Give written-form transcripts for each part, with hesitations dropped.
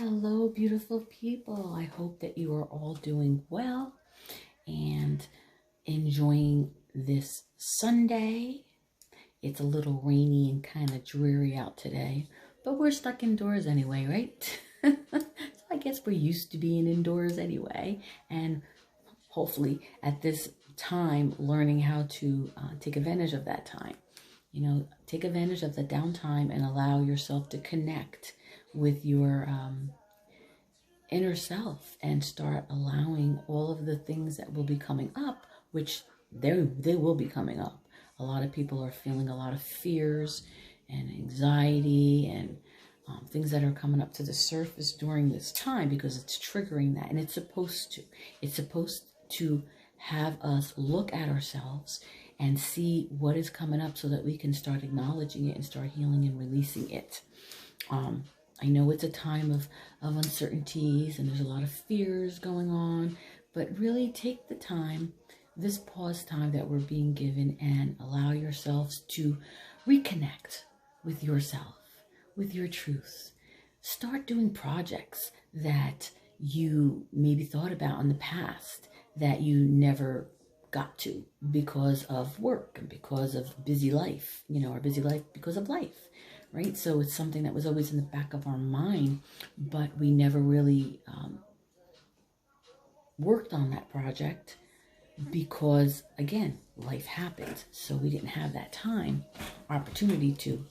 Hello, beautiful people. I hope that you are all doing well and enjoying this Sunday. It's a little rainy and kind of dreary out today, but we're stuck indoors anyway, right? So I guess we're used to being indoors anyway, and hopefully at this time, learning how to take advantage of that time. Take advantage of the downtime and allow yourself to connect with your inner self and start allowing all of the things that will be coming up, which they will be coming up. A lot of people are feeling a lot of fears and anxiety and things that are coming up to the surface during this time because it's triggering that. And it's supposed to. It's supposed to have us look at ourselves and see what is coming up so that we can start acknowledging it and start healing and releasing it. I know it's a time of uncertainties and there's a lot of fears going on, but really take the time, this pause time that we're being given, and allow yourselves to reconnect with yourself, with your truth. Start doing projects that you maybe thought about in the past that you never got to because of work and because of busy life, or busy life because of life, right? So it's something that was always in the back of our mind, but we never really worked on that project because, again, life happened. So we didn't have that time, opportunity to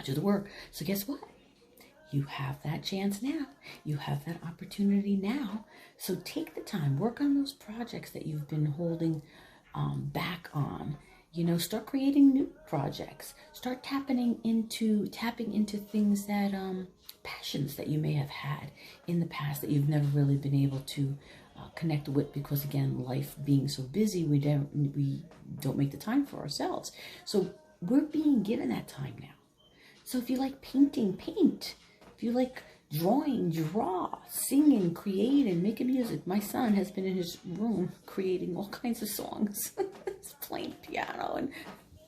do the work. So guess what? You have that chance now. You have that opportunity now. So take the time, work on those projects that you've been holding back on. Start creating new projects. Start tapping into things that passions that you may have had in the past that you've never really been able to connect with because, again, life being so busy, we don't make the time for ourselves. So we're being given that time now. So if you like painting, paint. If you like drawing, draw, singing, creating, making music. My son has been in his room creating all kinds of songs. He's playing piano and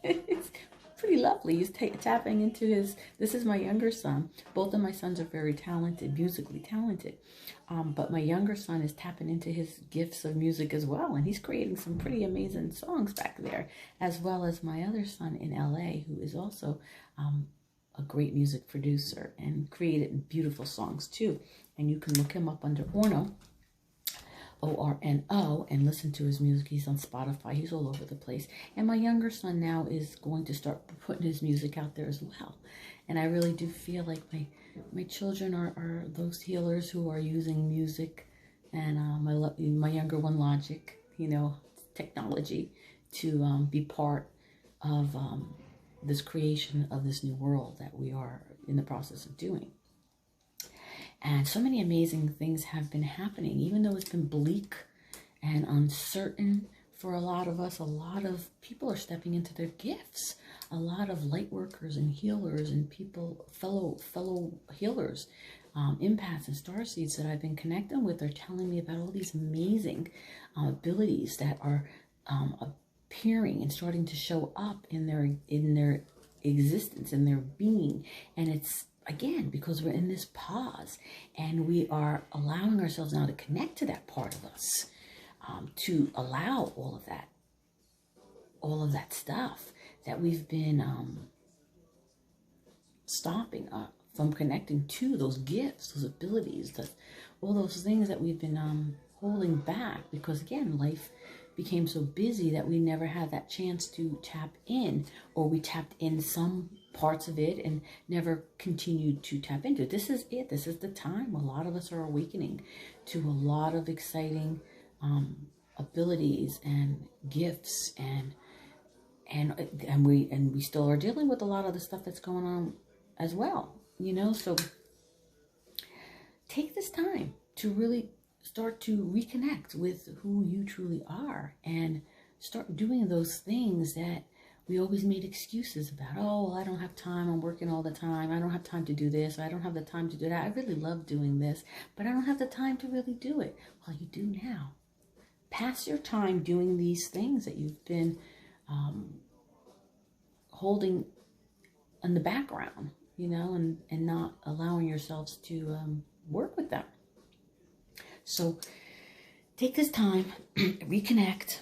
it's pretty lovely. He's tapping into this is my younger son. Both of my sons are very talented, musically talented. But my younger son is tapping into his gifts of music as well. And he's creating some pretty amazing songs back there, as well as my other son in LA, who is also a great music producer and created beautiful songs too. And you can look him up under Orno, Orno, and listen to his music. He's on Spotify. He's all over the place. And my younger son now is going to start putting his music out there as well. And I really do feel like my children are those healers who are using music and my younger one, Logic, technology to be part of this creation of this new world that we are in the process of doing. And so many amazing things have been happening, even though it's been bleak and uncertain for a lot of us. A lot of people are stepping into their gifts. A lot of light workers and healers and people, fellow healers, empaths and starseeds that I've been connecting with are telling me about all these amazing abilities that are appearing and starting to show up in their existence, in their being. And it's, again, because we're in this pause and we are allowing ourselves now to connect to that part of us, to allow all of that stuff that we've been stopping up from connecting to, those gifts, those abilities, all those things that we've been holding back because, again, life became so busy that we never had that chance to tap in, or we tapped in some parts of it and never continued to tap into it. This is it. This is the time. A lot of us are awakening to a lot of exciting abilities and gifts, and we still are dealing with a lot of the stuff that's going on as well. So take this time to really start to reconnect with who you truly are and start doing those things that we always made excuses about. Oh, well, I don't have time. I'm working all the time. I don't have time to do this. I don't have the time to do that. I really love doing this, but I don't have the time to really do it. Well, you do now. Pass your time doing these things that you've been holding in the background, and not allowing yourselves to work with them. So take this time, reconnect,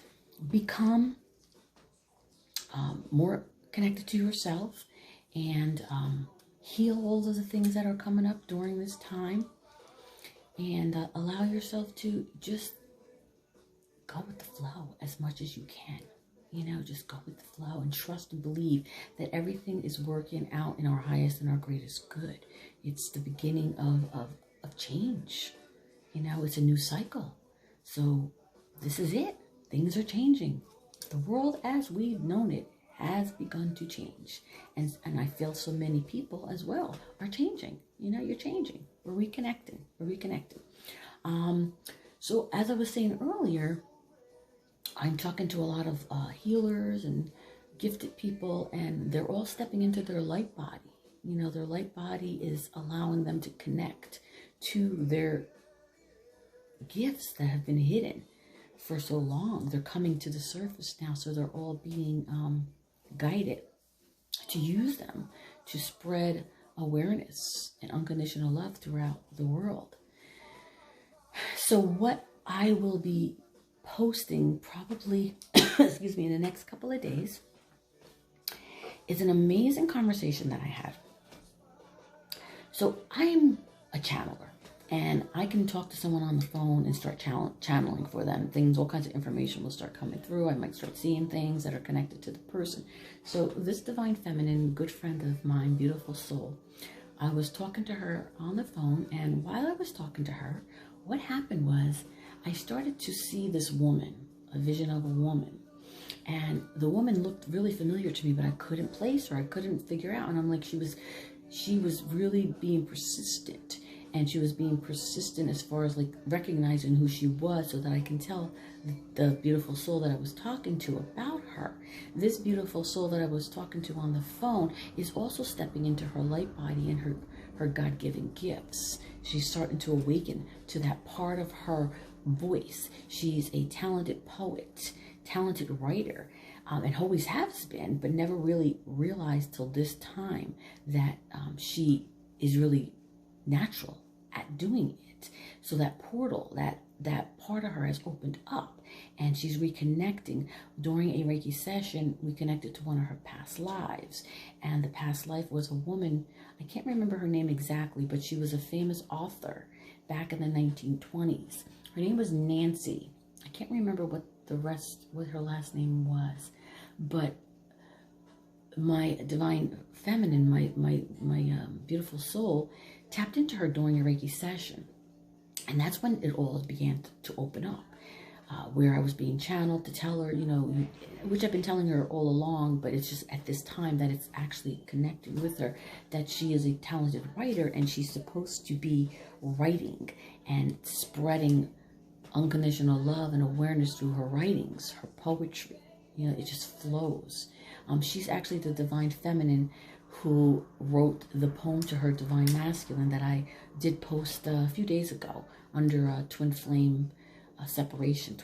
become more connected to yourself, and heal all of the things that are coming up during this time, and allow yourself to just go with the flow as much as you can. Just go with the flow and trust and believe that everything is working out in our highest and our greatest good. It's the beginning of change. It's a new cycle. So this is it. Things are changing. The world as we've known it has begun to change. And I feel so many people as well are changing. You're changing. We're reconnecting. So as I was saying earlier, I'm talking to a lot of healers and gifted people, and they're all stepping into their light body. Their light body is allowing them to connect to their gifts that have been hidden for so long. They're coming to the surface now, so they're all being guided to use them to spread awareness and unconditional love throughout the world. So what I will be posting probably, excuse me, in the next couple of days is an amazing conversation that I had. So I'm a channeler, and I can talk to someone on the phone and start channeling for them. All kinds of information will start coming through. I might start seeing things that are connected to the person. So this divine feminine, good friend of mine, beautiful soul, I was talking to her on the phone, and while I was talking to her, what happened was I started to see this woman, a vision of a woman. And the woman looked really familiar to me, but I couldn't place her. I couldn't figure out. And I'm like, she was really being persistent. And she was being persistent as far as like recognizing who she was, so that I can tell the beautiful soul that I was talking to about her. This beautiful soul that I was talking to on the phone is also stepping into her light body and her God-given gifts. She's starting to awaken to that part of her voice. She's a talented poet, talented writer, and always has been, but never really realized till this time that she is really natural at doing it. So that portal, that part of her has opened up, and she's reconnecting. During a Reiki session, we connected to one of her past lives, and the past life was a woman, I can't remember her name exactly, but she was a famous author back in the 1920s. Her name was Nancy. I can't remember what her last name was, but my divine feminine, my beautiful soul, tapped into her during a Reiki session. And that's when it all began to open up, where I was being channeled to tell her, which I've been telling her all along, but it's just at this time that it's actually connecting with her, that she is a talented writer, and she's supposed to be writing and spreading unconditional love and awareness through her writings, her poetry. It just flows. She's actually the divine feminine who wrote the poem to her divine masculine that I did post a few days ago under twin flames in separation.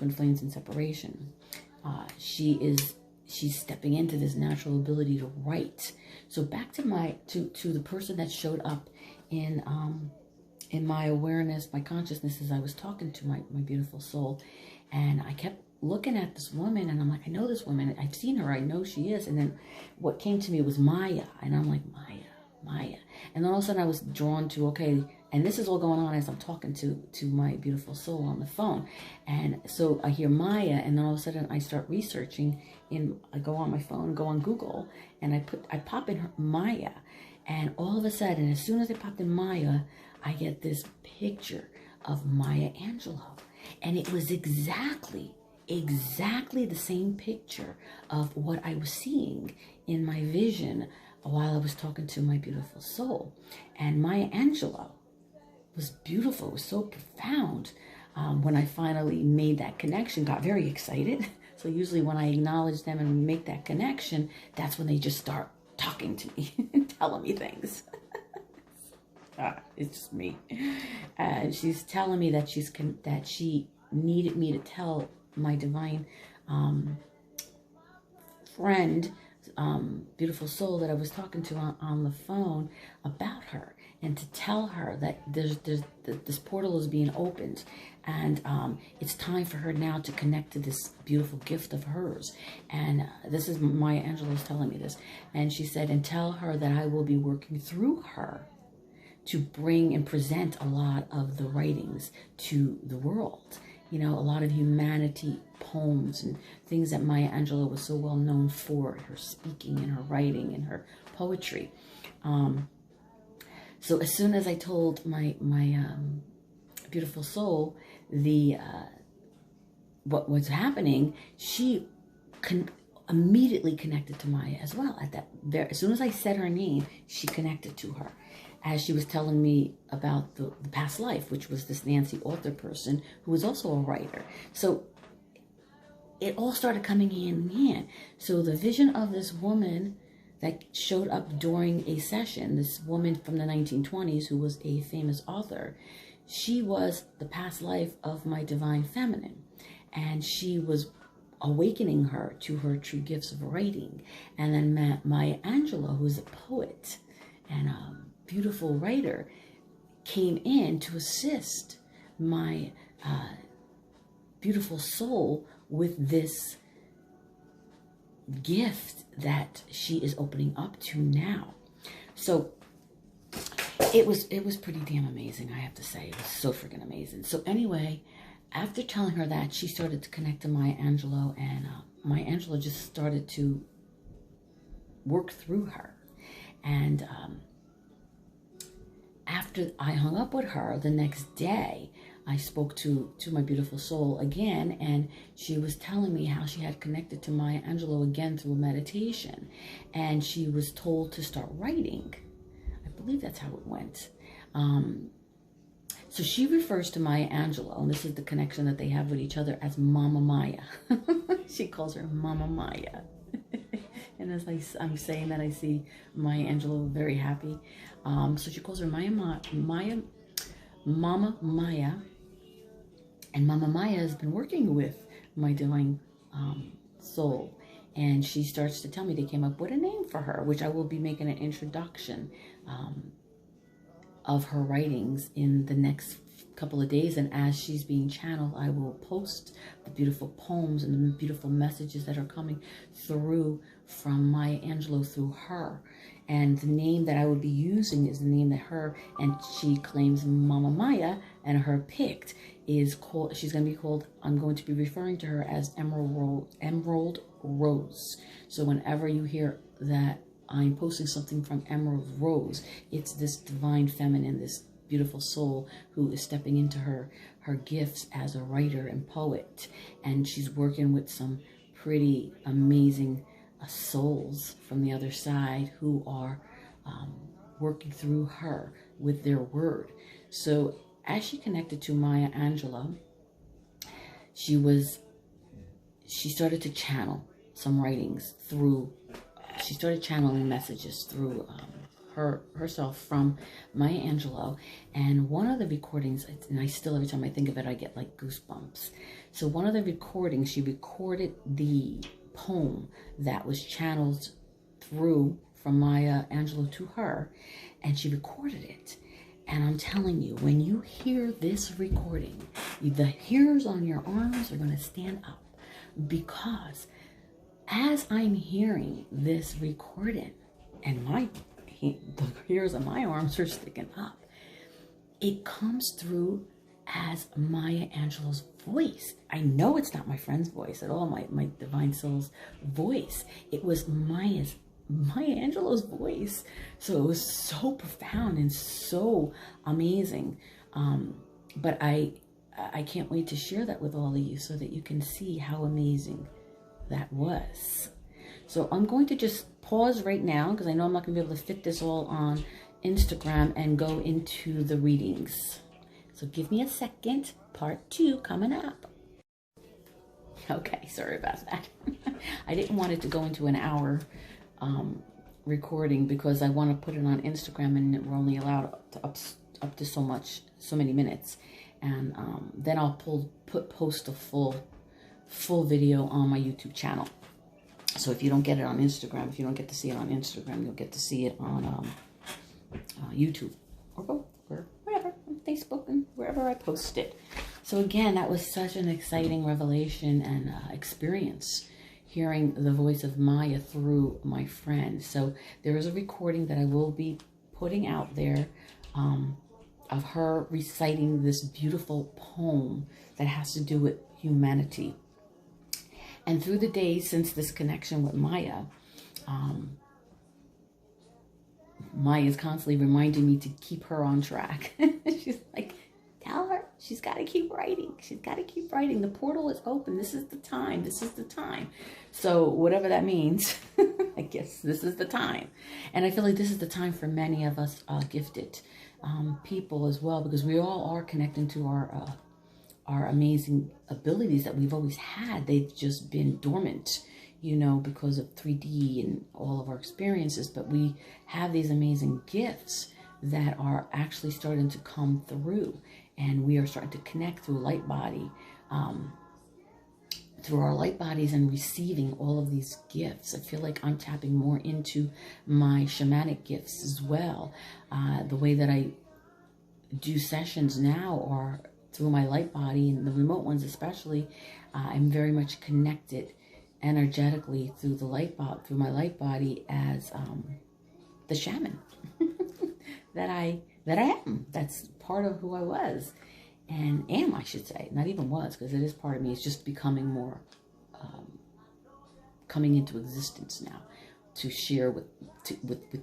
She's stepping into this natural ability to write. So back to the person that showed up in my awareness, my consciousness, as I was talking to my beautiful soul, and I kept looking at this woman, and I'm like, I know this woman, I've seen her, I know she is. And then what came to me was Maya, and I'm like, Maya. And then all of a sudden I was drawn to, okay, and this is all going on as I'm talking to my beautiful soul on the phone. And so I hear Maya, and then all of a sudden I start researching, I go on my phone, go on Google, and I pop in Maya, and all of a sudden, as soon as I popped in Maya, I get this picture of Maya Angelou. And it was exactly the same picture of what I was seeing in my vision while I was talking to my beautiful soul. And Maya Angelou was beautiful. It was so profound. When I finally made that connection, got very excited. So usually when I acknowledge them and make that connection, that's when they just start talking to me and telling me things. It's just me. And she's telling me that she needed me to tell my divine friend, beautiful soul that I was talking to on the phone about her. and to tell her that this portal is being opened, and it's time for her now to connect to this beautiful gift of hers. And this is Maya Angelou's telling me this. And she said, and tell her that I will be working through her to bring and present a lot of the writings to the world. You know, a lot of humanity poems and things that Maya Angelou was so well known for, her speaking and her writing and her poetry. So as soon as I told my beautiful soul what was happening, she immediately connected to Maya as well. As soon as I said her name, she connected to her, as she was telling me about the past life, which was this Nancy author person who was also a writer. So it all started coming hand in hand. So the vision of this woman that showed up during a session, this woman from the 1920s who was a famous author, she was the past life of my divine feminine. And she was awakening her to her true gifts of writing. And then Maya Angelou, who is a poet and a beautiful writer, came in to assist my beautiful soul with this gift that she is opening up to now. So it was pretty damn amazing, I have to say. It was so freaking amazing. So anyway, after telling her that, she started to connect to Maya Angelou, and Maya Angelou just started to work through her. And after I hung up with her, the next day, I spoke to my beautiful soul again, and she was telling me how she had connected to Maya Angelou again through meditation, and she was told to start writing. I believe that's how it went. So she refers to Maya Angelou, and this is the connection that they have with each other, as Mama Maya. She calls her Mama Maya. And as I'm saying that, I see Maya Angelou very happy. So she calls her Mama Maya. And Mama Maya has been working with my divine soul. And she starts to tell me they came up with a name for her, which I will be making an introduction of her writings in the next couple of days. And as she's being channeled, I will post the beautiful poems and the beautiful messages that are coming through from Maya Angelou through her. And the name that I would be using is the name that her, and she claims Mama Maya, and her picked is called, she's going to be called, I'm going to be referring to her as Emerald Rose. So whenever you hear that I'm posting something from Emerald Rose, it's this divine feminine, this beautiful soul who is stepping into her gifts as a writer and poet. And she's working with some pretty amazing souls from the other side who are working through her with their word. So as she connected to Maya Angelou, she started to channel some writings through, she started channeling messages through herself from Maya Angelou. And one of the recordings, and I still, every time I think of it, I get like goosebumps. So one of the recordings, she recorded the poem that was channeled through from Maya Angelou to her, and she recorded it. And I'm telling you, when you hear this recording, the hairs on your arms are going to stand up, because as I'm hearing this recording, and the hairs on my arms are sticking up, it comes through as Maya Angelou's voice. I know it's not my friend's voice at all, my divine soul's voice. It was Maya Angelou's voice. So it was so profound and so amazing. But I can't wait to share that with all of you so that you can see how amazing that was. So I'm going to just pause right now, because I know I'm not going to be able to fit this all on Instagram and go into the readings. So give me a second. Part 2 coming up. Okay, sorry about that. I didn't want it to go into an hour recording, because I want to put it on Instagram, and we're only allowed up to so many minutes. And then I'll post a full video on my YouTube channel. So if you don't get it on Instagram, if you don't get to see it on Instagram, you'll get to see it on YouTube. or both, or whatever, on Facebook and wherever I post it. So again, that was such an exciting revelation and experience, hearing the voice of Maya through my friend. So there is a recording that I will be putting out there of her reciting this beautiful poem that has to do with humanity. And through the days since this connection with Maya, Maya is constantly reminding me to keep her on track. She's like, tell her she's got to keep writing. She's got to keep writing. The portal is open. This is the time. This is the time. So whatever that means, I guess this is the time. And I feel like this is the time for many of us gifted people as well, because we all are connecting to our amazing abilities that we've always had. They've just been dormant, you know, because of 3D and all of our experiences. But we have these amazing gifts that are actually starting to come through, and we are starting to connect through light body, through our light bodies, and receiving all of these gifts. I feel like I'm tapping more into my shamanic gifts as well. The way that I do sessions now are through my light body, and the remote ones especially. I'm very much connected energetically through the light body, through my light body, as the shaman that I am. That's part of who I was, and am, I should say. Not even was, because it is part of me. It's just becoming more coming into existence now, to share with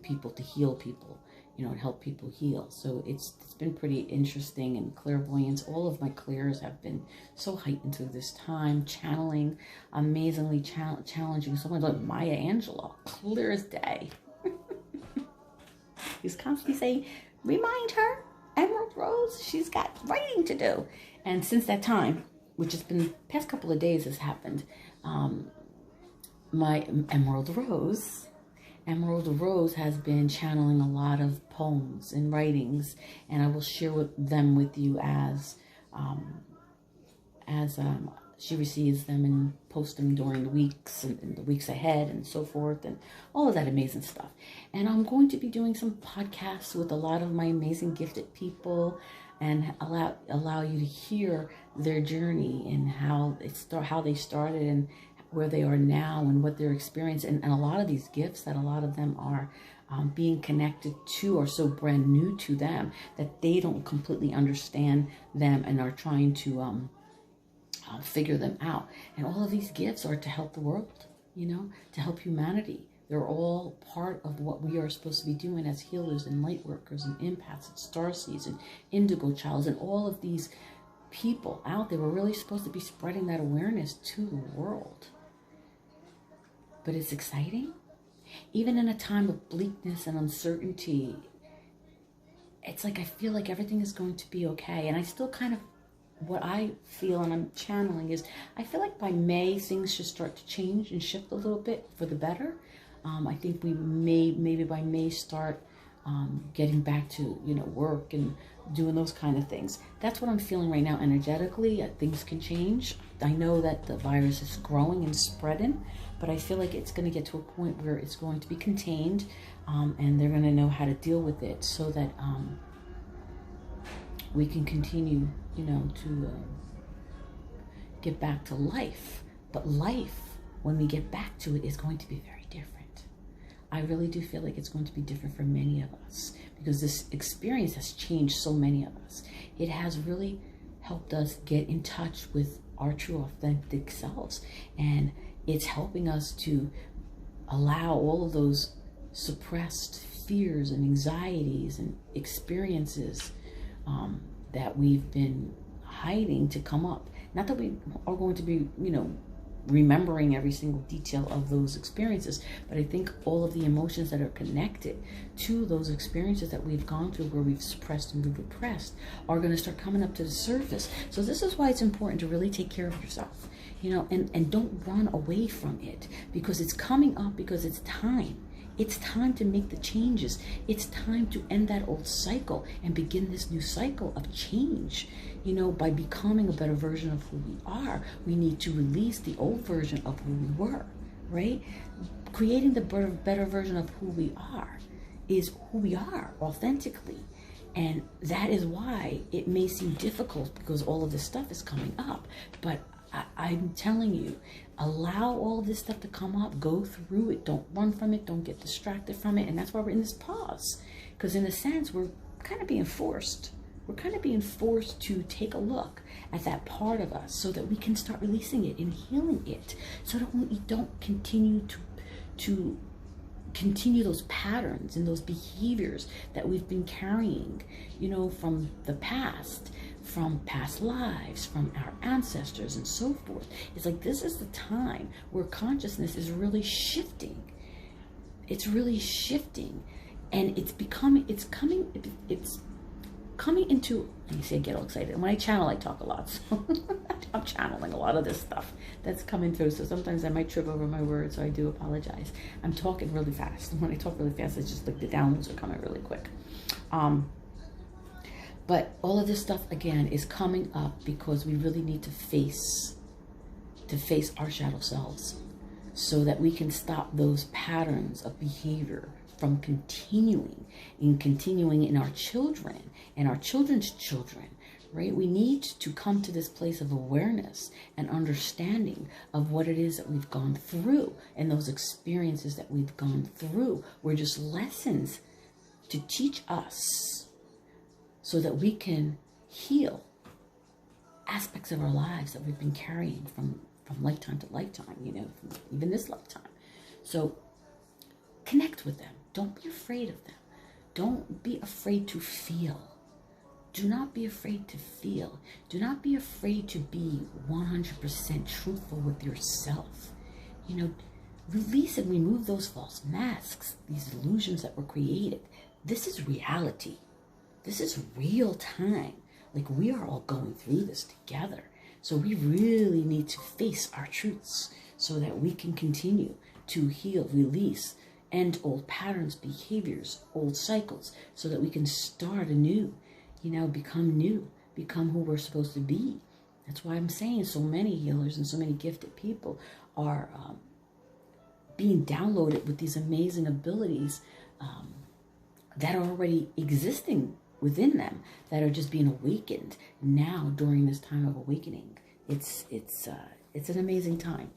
people, to heal people, you know, and help people heal. So it's been pretty interesting. And clairvoyance, all of my clairs have been so heightened through this time. Channeling, amazingly challenging. Someone like Maya Angelou, clear as day. He's constantly saying, remind her, Emerald Rose, she's got writing to do. And since that time, which has been the past couple of days has happened, my Emerald Rose has been channeling a lot of poems and writings, and I will share them with you as she receives them and post them during the weeks and the weeks ahead and so forth, and all of that amazing stuff. And I'm going to be doing some podcasts with a lot of my amazing gifted people, and allow you to hear their journey and how they started and where they are now and what they're experiencing. And a lot of these gifts that a lot of them are being connected to are so brand new to them that they don't completely understand them and are trying to figure them out. And all of these gifts are to help the world, you know, to help humanity. They're all part of what we are supposed to be doing as healers and light workers and empaths and starseeds and indigo childs, and all of these people out there. We're really supposed to be spreading that awareness to the world. But it's exciting. Even in a time of bleakness and uncertainty, it's like I feel like everything is going to be okay. And I still kind of, what I feel and I'm channeling is, I feel like by May things should start to change and shift a little bit for the better. I think we maybe by May start getting back to, you know, work and doing those kind of things. That's what I'm feeling right now energetically. Things can change. I know that the virus is growing and spreading, but I feel like it's going to get to a point where it's going to be contained, and they're going to know how to deal with it, so that we can continue, you know, to get back to life. But life, when we get back to it, is going to be very different. I really do feel like it's going to be different for many of us, because this experience has changed so many of us. It has really helped us get in touch with our true authentic selves, and it's helping us to allow all of those suppressed fears and anxieties and experiences that we've been hiding to come up. Not that we are going to be, you know, remembering every single detail of those experiences, but I think all of the emotions that are connected to those experiences that we've gone through, where we've suppressed and we've repressed, are going to start coming up to the surface. So this is why it's important to really take care of yourself, you know, and don't run away from it, because it's coming up, because it's time. It's time to make the changes. It's time to end that old cycle and begin this new cycle of change. You know, by becoming a better version of who we are, we need to release the old version of who we were, right? Creating the better version of who we are is who we are authentically. And that is why it may seem difficult, because all of this stuff is coming up. But I'm telling you, allow all of this stuff to come up, go through it, don't run from it, don't get distracted from it. And that's why we're in this pause, because in a sense, we're kind of being forced. We're kind of being forced to take a look at that part of us so that we can start releasing it and healing it, so that we don't continue to continue those patterns and those behaviors that we've been carrying, you know, from the past, from past lives, from our ancestors and so forth. It's like, this is the time where consciousness is really shifting. It's really shifting, and it's coming into, and you see I get all excited. And when I channel, I talk a lot. So I'm channeling a lot of this stuff that's coming through. So sometimes I might trip over my words, so I do apologize. I'm talking really fast. And when I talk really fast, it's just like the downloads are coming really quick. But all of this stuff, again, is coming up because we really need to face our shadow selves, so that we can stop those patterns of behavior from continuing in our children and our children's children, right? We need to come to this place of awareness and understanding of what it is that we've gone through, and those experiences that we've gone through were just lessons to teach us so that we can heal aspects of our lives that we've been carrying from lifetime to lifetime, you know, from even this lifetime. So connect with them. Don't be afraid of them. Don't be afraid to feel. Do not be afraid to feel. Do not be afraid to be 100% truthful with yourself. You know, release and remove those false masks, these illusions that were created. This is reality. This is real time. Like, we are all going through this together. So we really need to face our truths so that we can continue to heal, release, end old patterns, behaviors, old cycles, so that we can start anew, you know, become new, become who we're supposed to be. That's why I'm saying so many healers and so many gifted people are being downloaded with these amazing abilities that are already existing within them, that are just being awakened now during this time of awakening. It's an amazing time.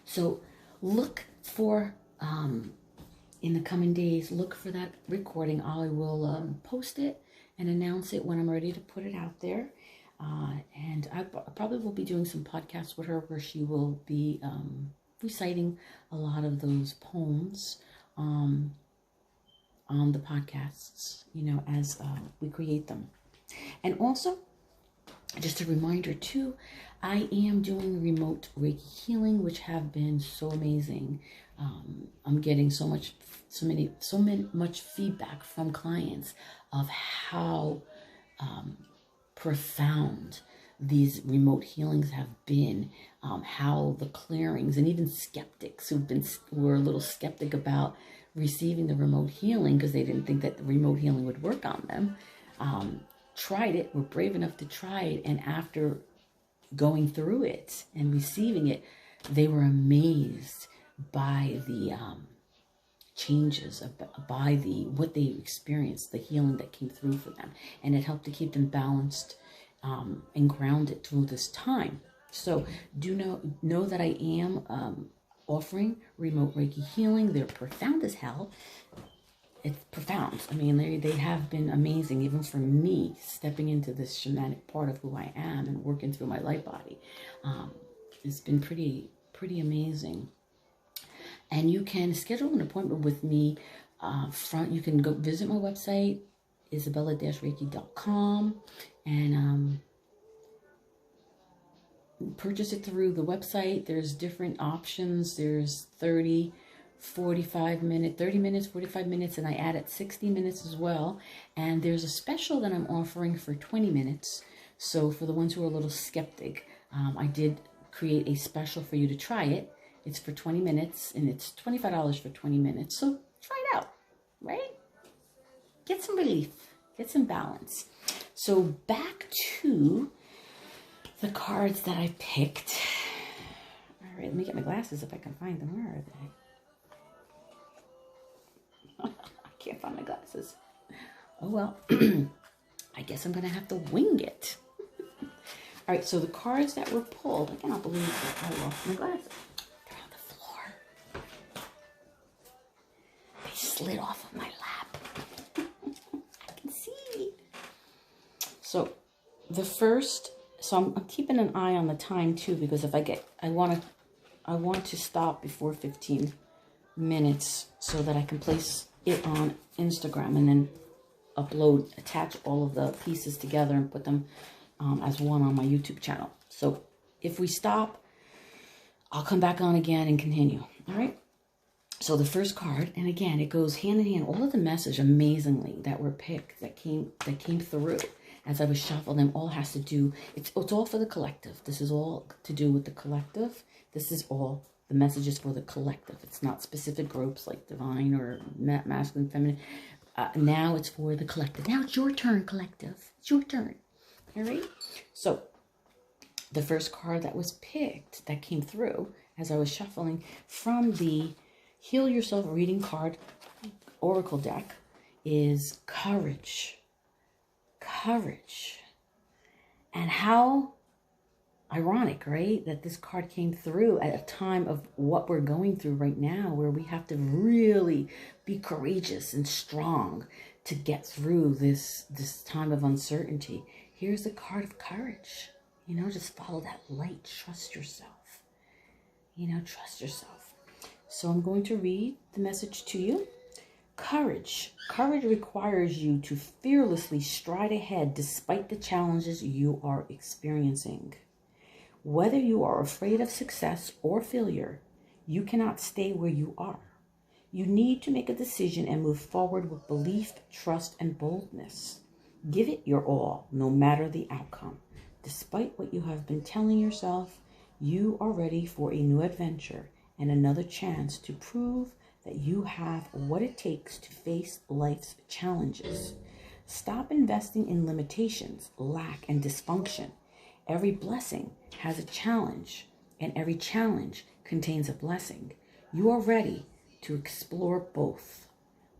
So look for, in the coming days, look for that recording. I will post it and announce it when I'm ready to put it out there. And I probably will be doing some podcasts with her where she will be reciting a lot of those poems on the podcasts, you know, as we create them. And also, just a reminder too, I am doing remote Reiki healing, which have been so amazing. I'm getting so much feedback from clients of how profound these remote healings have been, how the clearings, and even skeptics who were a little skeptic about receiving the remote healing because they didn't think that the remote healing would work on them, tried it, were brave enough to try it, and after going through it and receiving it, they were amazed by the changes, by what they experienced, the healing that came through for them, and it helped to keep them balanced and grounded through this time. So do know that I am offering remote Reiki healing. They're profound as hell. It's profound. I mean, they have been amazing, even for me, stepping into this shamanic part of who I am and working through my light body. It's been pretty amazing. And you can schedule an appointment with me. You can go visit my website, Isabella-Reiki.com, and purchase it through the website. There's different options. There's 30, 45 minutes, 30 minutes, 45 minutes, and I added 60 minutes as well. And there's a special that I'm offering for 20 minutes. So for the ones who are a little skeptic, I did create a special for you to try it. It's for 20 minutes, and it's $25 for 20 minutes. So try it out, right? Get some relief, get some balance. So back to the cards that I picked. All right, let me get my glasses if I can find them. Where are they? I can't find my glasses. Oh, well, I guess I'm going to have to wing it. All right, so the cards that were pulled, I cannot believe that I lost my glasses. They're on the floor. They slid off of my lap. I can see. So the first, so I'm keeping an eye on the time too, because if I want to stop before 15 minutes so that I can place it on Instagram and then attach all of the pieces together and put them as one on my YouTube channel. So if we stop, I'll come back on again and continue. All right. So the first card, and again, it goes hand in hand. All of the message, amazingly, that were picked, that came through as I was shuffling them, all has to do. It's all for the collective. This is all to do with the collective. This is all the messages for the collective. It's not specific groups like divine or masculine, feminine. Now it's for the collective. Now it's your turn, collective. It's your turn. All right. So the first card that was picked, that came through as I was shuffling from the Heal Yourself Reading Card Oracle deck, is courage. Courage. And how ironic, right? That this card came through at a time of what we're going through right now, where we have to really be courageous and strong to get through this time of uncertainty. Here's the card of courage. You know, just follow that light. Trust yourself. You know, trust yourself. So I'm going to read the message to you. Courage. Courage requires you to fearlessly stride ahead despite the challenges you are experiencing. Whether you are afraid of success or failure, you cannot stay where you are. You need to make a decision and move forward with belief, trust, and boldness. Give it your all, no matter the outcome. Despite what you have been telling yourself, you are ready for a new adventure and another chance to prove that you have what it takes to face life's challenges. Stop investing in limitations, lack, and dysfunction. Every blessing has a challenge, and every challenge contains a blessing. You are ready to explore both.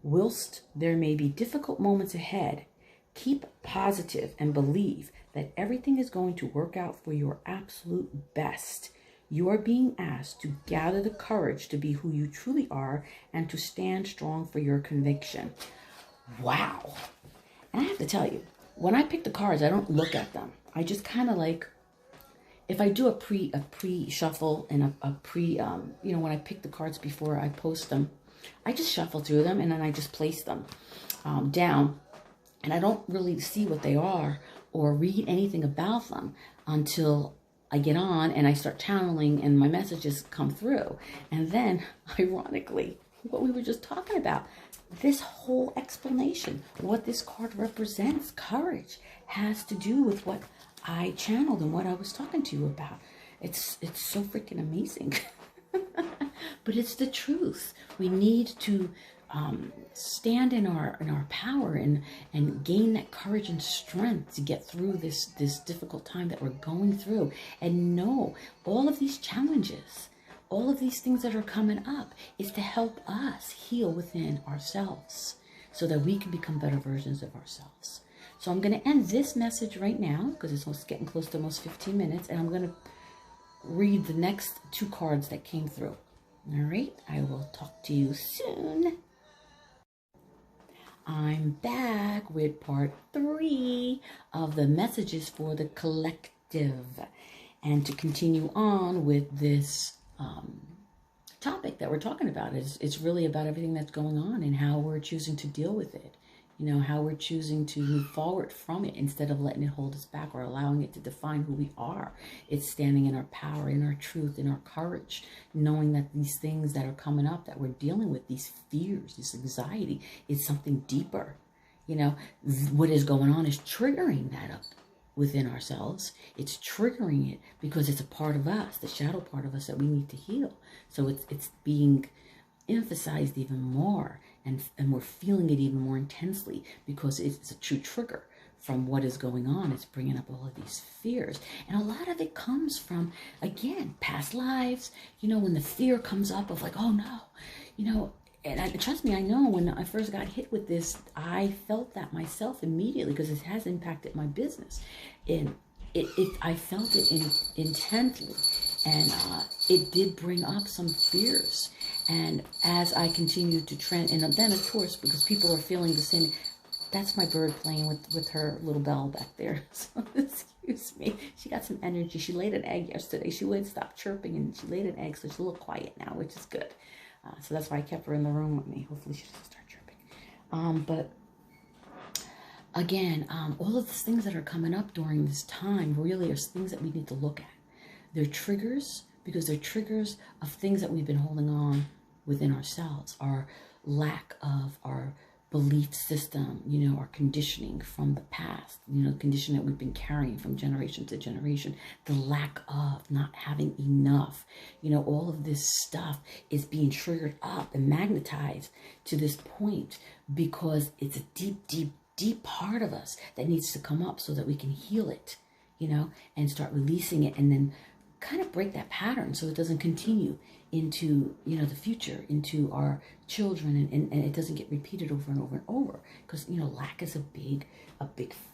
Whilst there may be difficult moments ahead, keep positive and believe that everything is going to work out for your absolute best. You are being asked to gather the courage to be who you truly are and to stand strong for your conviction. Wow. And I have to tell you, when I pick the cards, I don't look at them. I just kind of like, if I do a pre-shuffle and a pre, when I pick the cards before I post them, I just shuffle through them and then I just place them down. And I don't really see what they are or read anything about them until I get on and I start channeling and my messages come through. And then, ironically, what we were just talking about, this whole explanation, what this card represents, courage, has to do with what I channeled and what I was talking to you about. It's so freaking amazing. But it's the truth. We need to stand in our power and gain that courage and strength to get through this difficult time that we're going through, and know all of these challenges, all of these things that are coming up is to help us heal within ourselves so that we can become better versions of ourselves. So I'm going to end this message right now because it's getting close to almost 15 minutes, and I'm going to read the next two cards that came through. All right, I will talk to you soon. I'm back with part 3 of the messages for the collective, and to continue on with this topic that we're talking about. It's really about everything that's going on and how we're choosing to deal with it. You know, how we're choosing to move forward from it instead of letting it hold us back or allowing it to define who we are. It's standing in our power, in our truth, in our courage, knowing that these things that are coming up that we're dealing with, these fears, this anxiety, is something deeper. You know, what is going on is triggering that up within ourselves. It's triggering it because it's a part of us, the shadow part of us that we need to heal. So it's being emphasized even more, and we're feeling it even more intensely because it's a true trigger from what is going on. It's bringing up all of these fears, and a lot of it comes from, again, past lives. You know, when the fear comes up of like, oh no, you know, and trust me, I know when I first got hit with this, I felt that myself immediately because it has impacted my business. And I felt it intently, and it did bring up some fears. And as I continued to trend, and then of course, because people are feeling the same, that's my bird playing with her little bell back there. So excuse me. She got some energy. She laid an egg yesterday. She would stop chirping, and she laid an egg, so she's a little quiet now, which is good. So that's why I kept her in the room with me. Hopefully she doesn't start chirping. But again, all of these things that are coming up during this time really are things that we need to look at. They're triggers, because they're triggers of things that we've been holding on within ourselves. Our lack of our belief system, you know, our conditioning from the past, you know, condition that we've been carrying from generation to generation, the lack of not having enough, you know, all of this stuff is being triggered up and magnetized to this point because it's a deep, deep, deep part of us that needs to come up so that we can heal it, you know, and start releasing it, and then kind of break that pattern so it doesn't continue into, you know, the future, into our children, and it doesn't get repeated over and over and over. Because, you know, lack is a big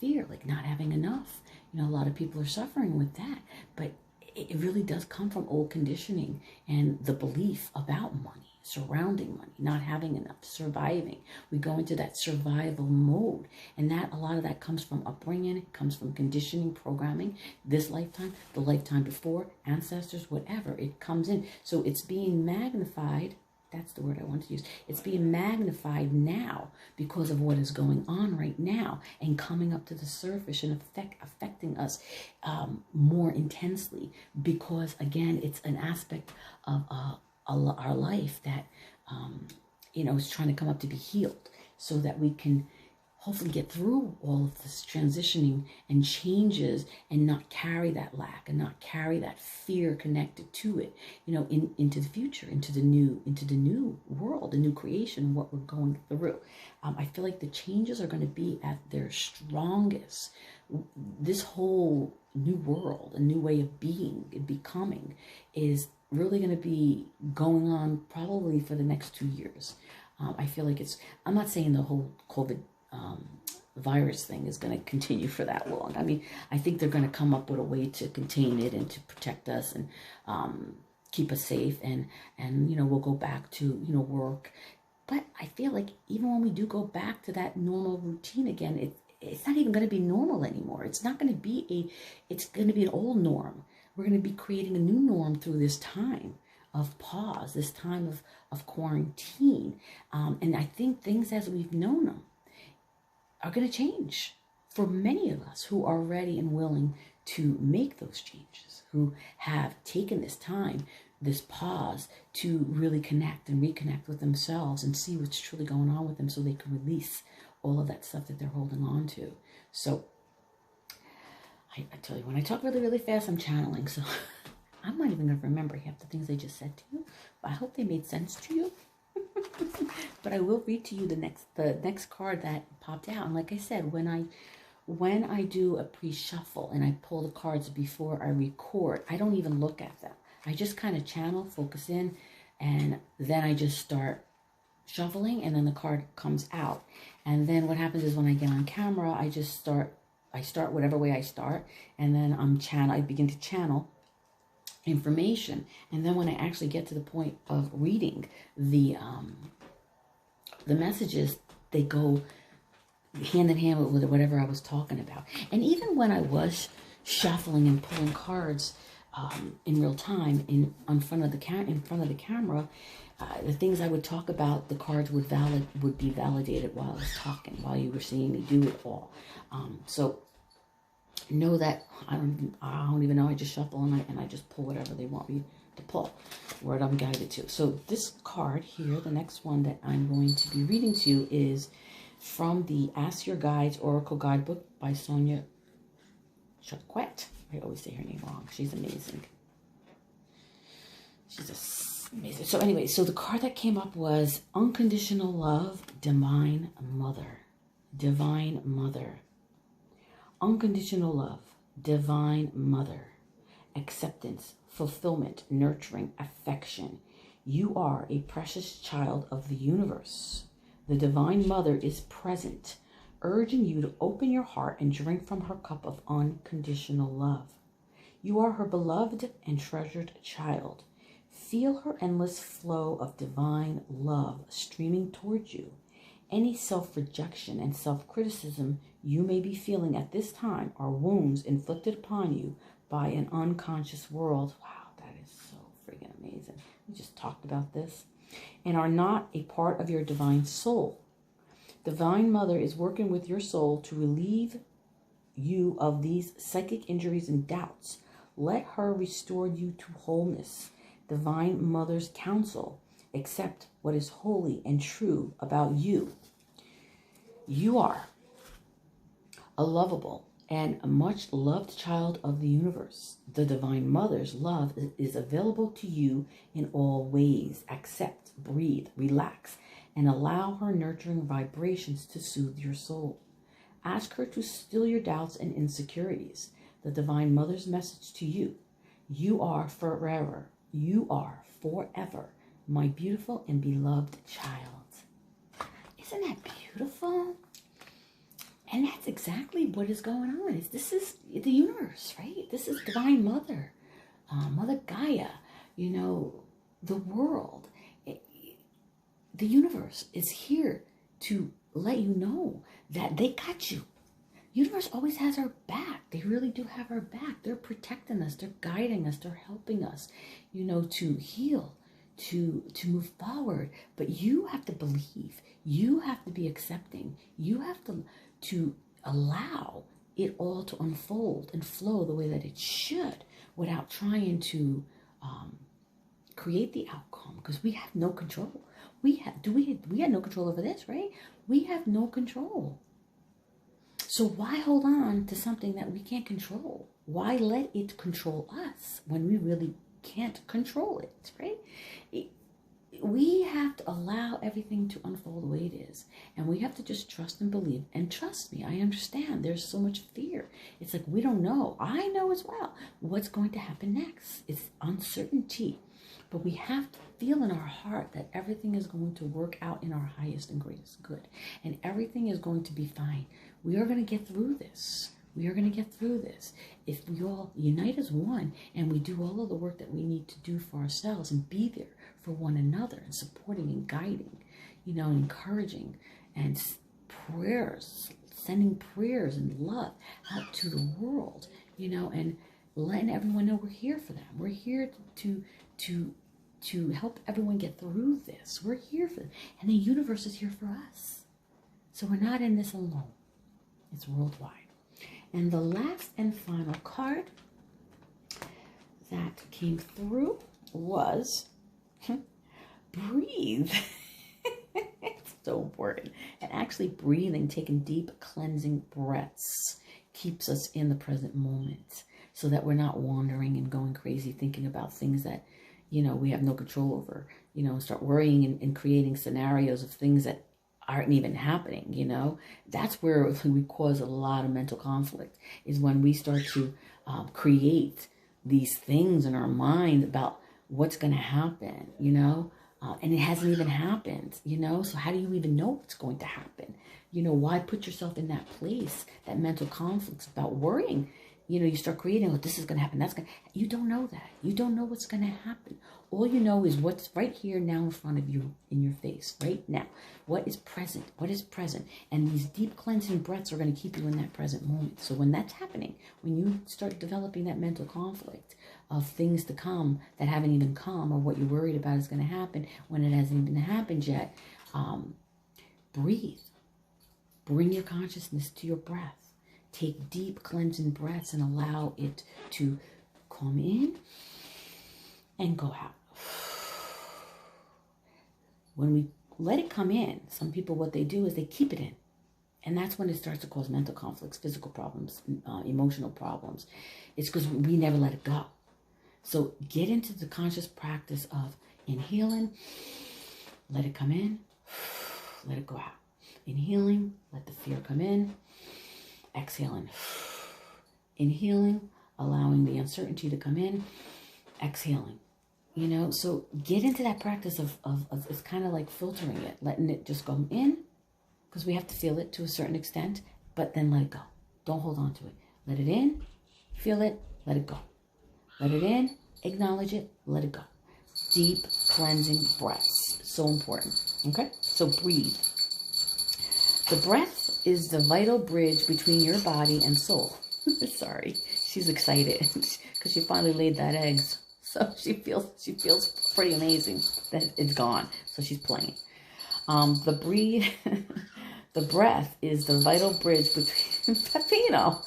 fear, like not having enough. You know, a lot of people are suffering with that, but it really does come from old conditioning and the belief about money, surrounding money, not having enough, surviving. We go into that survival mode, and that a lot of that comes from upbringing, it comes from conditioning, programming, this lifetime, the lifetime before, ancestors, whatever, it comes in. So it's being magnified. That's the word I want to use. It's being magnified now because of what is going on right now and coming up to the surface and affecting us more intensely, because again, it's an aspect of our life that, you know, is trying to come up to be healed so that we can hopefully get through all of this transitioning and changes and not carry that lack and not carry that fear connected to it, you know, into the future, into the new world, the new creation, what we're going through. I feel like the changes are going to be at their strongest. This whole new world, a new way of being and becoming is really going to be going on probably for the next 2 years. I feel like I'm not saying the whole COVID virus thing is going to continue for that long. I mean, I think they're going to come up with a way to contain it and to protect us and keep us safe, and you know, we'll go back to, you know, work. But I feel like even when we do go back to that normal routine again, it's not even going to be normal anymore. It's not going to be it's going to be an old norm. We're going to be creating a new norm through this time of pause, this time of quarantine. And I think things as we've known them are going to change for many of us who are ready and willing to make those changes, who have taken this time, this pause, to really connect and reconnect with themselves and see what's truly going on with them so they can release all of that stuff that they're holding on to. So I tell you, when I talk really, really fast, I'm channeling. So I'm not even going to remember half the things I just said to you, but I hope they made sense to you. But I will read to you the next card that popped out. And like I said, when I do a pre-shuffle and I pull the cards before I record, I don't even look at them. I just kind of channel, focus in, and then I just start shuffling, and then the card comes out. And then what happens is when I get on camera, I start whatever way I start, and then I begin to channel information. And then when I actually get to the point of reading the messages, they go hand in hand with whatever I was talking about. And even when I was shuffling and pulling cards in real time in front of the camera, the things I would talk about, the cards would be validated while I was talking, while you were seeing me do it all. So know that I don't even know. I just shuffle and I just pull whatever they want me to pull, where I'm guided to. So this card here, the next one that I'm going to be reading to you, is from the Ask Your Guides Oracle Guidebook by Sonia Choquette. I always say her name wrong. She's amazing. She's amazing. So anyway, so the card that came up was Unconditional Love, Divine Mother. Divine Mother. Unconditional love, Divine Mother. Acceptance, fulfillment, nurturing, affection, You are a precious child of the universe. The Divine Mother is present, urging you to open your heart and drink from her cup of unconditional love. You are her beloved and treasured child. Feel her endless flow of divine love streaming towards you. Any self-rejection and self-criticism you may be feeling at this time are wounds inflicted upon you by an unconscious world. Wow, that is so freaking amazing. We just talked about this. And are not a part of your divine soul. Divine Mother is working with your soul to relieve you of these psychic injuries and doubts. Let her restore you to wholeness. Divine Mother's counsel. Accept what is holy and true about you. You are a lovable and a much loved child of the universe. The Divine Mother's love is available to you in all ways. Accept, breathe, relax, and allow her nurturing vibrations to soothe your soul. Ask her to still your doubts and insecurities. The Divine Mother's message to you. You are forever. You are forever my beautiful and beloved child. Isn't that beautiful? And that's exactly what is going on. This is the universe, right? This is Divine Mother, Mother Gaia, you know, the world. The universe is here to let you know that they got you. Universe always has our back. They really do have our back. They're protecting us. They're guiding us. They're helping us, you know, to heal, to move forward. But you have to believe. You have to be accepting. You have to allow it all to unfold and flow the way that it should without trying to create the outcome, because we have no control. We had no control over this, right? We have no control. So why hold on to something that we can't control? Why let it control us when we really can't control it, right? We have to allow everything to unfold the way it is. And we have to just trust and believe. And trust me, I understand there's so much fear. It's like we don't know. I know as well what's going to happen next. It's uncertainty. But we have to feel in our heart that everything is going to work out in our highest and greatest good. And everything is going to be fine. We are going to get through this. We are going to get through this. If we all unite as one and we do all of the work that we need to do for ourselves and be there for one another and supporting and guiding, you know, and encouraging and prayers, sending prayers and love out to the world, you know, and letting everyone know we're here for them. We're here to help everyone get through this. We're here for them. And the universe is here for us. So we're not in this alone. It's worldwide. And the last and final card that came through was breathe. It's so important. And actually breathing, taking deep cleansing breaths, keeps us in the present moment so that we're not wandering and going crazy thinking about things that, you know, we have no control over, you know, start worrying and creating scenarios of things that aren't even happening, you know. That's where we cause a lot of mental conflict, is when we start to create these things in our mind about what's going to happen, you know, and it hasn't even happened, you know. So how do you even know what's going to happen? You know, why put yourself in that place, that mental conflict about worrying? You know, you start creating, oh, this is going to happen, that's going to, you don't know that. You don't know what's going to happen. All you know is what's right here now in front of you, in your face, right now. What is present? What is present? And these deep cleansing breaths are going to keep you in that present moment. So when that's happening, when you start developing that mental conflict of things to come that haven't even come, or what you're worried about is going to happen when it hasn't even happened yet, breathe. Bring your consciousness to your breath. Take deep cleansing breaths and allow it to come in and go out. When we let it come in, some people, what they do is they keep it in. And that's when it starts to cause mental conflicts, physical problems, emotional problems. It's because we never let it go. So get into the conscious practice of inhaling, let it come in, let it go out. Inhaling, let the fear come in. Exhaling, inhaling, allowing the uncertainty to come in, exhaling, You know, so get into that practice of it's kind of like filtering it, letting it just go in, because we have to feel it to a certain extent, but then let it go. Don't hold on to it. Let it in, feel it, let it go. Let it in, acknowledge it, let it go. Deep cleansing breaths. So important. Okay? So breathe. The breath is the vital bridge between your body and soul. Sorry, she's excited because she finally laid that egg. So she feels pretty amazing that it's gone. So she's playing. The breath is the vital bridge between Pepino.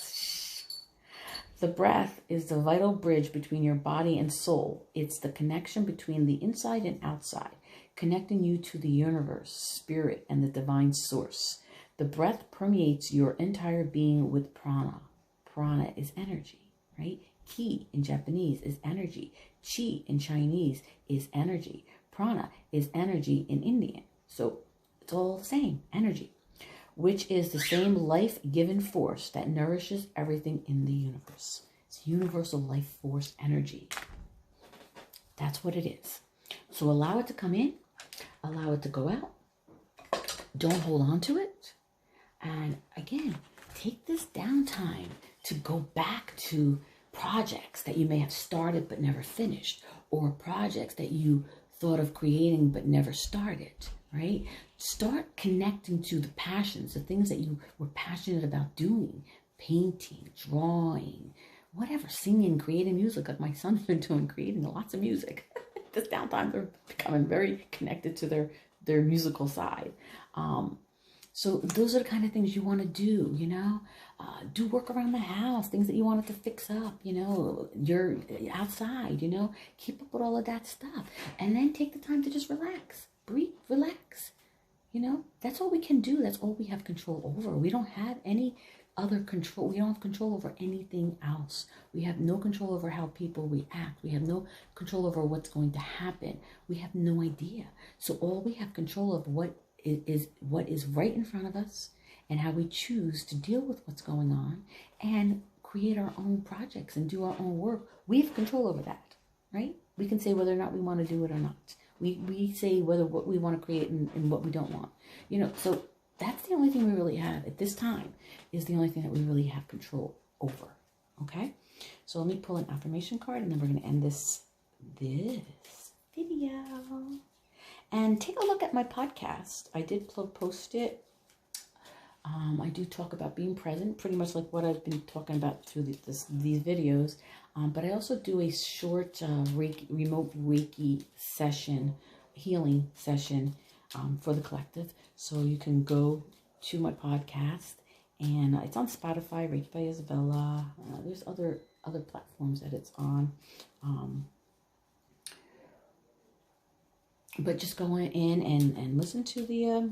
The breath is the vital bridge between your body and soul. It's the connection between the inside and outside, connecting you to the universe, spirit, and the divine source. The breath permeates your entire being with prana. Prana is energy, right? Ki in Japanese is energy. Chi in Chinese is energy. Prana is energy in Indian. So it's all the same, energy, which is the same life-given force that nourishes everything in the universe. It's universal life force energy. That's what it is. So allow it to come in, allow it to go out. Don't hold on to it. And again, take this downtime to go back to projects that you may have started but never finished, or projects that you thought of creating but never started, right? Start connecting to the passions, the things that you were passionate about doing, painting, drawing, whatever, singing, creating music, like my sons are doing, creating lots of music. This downtime, they're becoming very connected to their musical side. So those are the kind of things you want to do, you know, do work around the house, things that you wanted to fix up, you know, you're outside, you know, keep up with all of that stuff. And then take the time to just relax, breathe, relax. You know, that's all we can do. That's all we have control over. We don't have any other control. We don't have control over anything else. We have no control over how people react. We have no control over what's going to happen. We have no idea. So all we have control of what is right in front of us, and how we choose to deal with what's going on and create our own projects and do our own work. We have control over that, right? We can say whether or not we want to do it or not. We say whether what we want to create and what we don't want. You know, so that's the only thing we really have at this time, is the only thing that we really have control over. Okay? So let me pull an affirmation card, and then we're going to end this video. And take a look at my podcast. I did post it. I do talk about being present, pretty much like what I've been talking about through these videos. But I also do a short remote Reiki session, healing session for the collective. So you can go to my podcast, and it's on Spotify, Reiki by Isabella. There's other platforms that it's on. But just go in and listen to the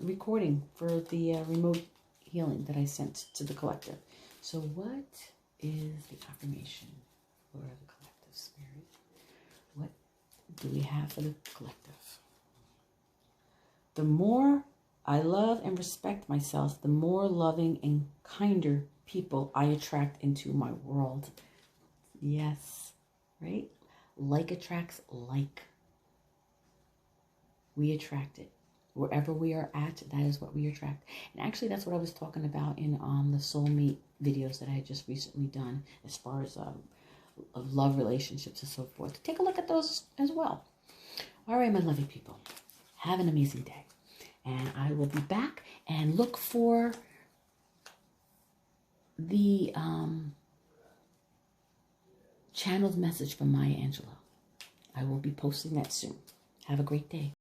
recording for the remote healing that I sent to the collective. So what is the affirmation for the collective spirit? What do we have for the collective? The more I love and respect myself, the more loving and kinder people I attract into my world. Yes, right? Like attracts like. We attract it. Wherever we are at, that is what we attract. And actually, that's what I was talking about in the soulmate videos that I had just recently done, as far as of love relationships and so forth. Take a look at those as well. All right, my lovely people. Have an amazing day. And I will be back, and look for the channeled message from Maya Angelou. I will be posting that soon. Have a great day.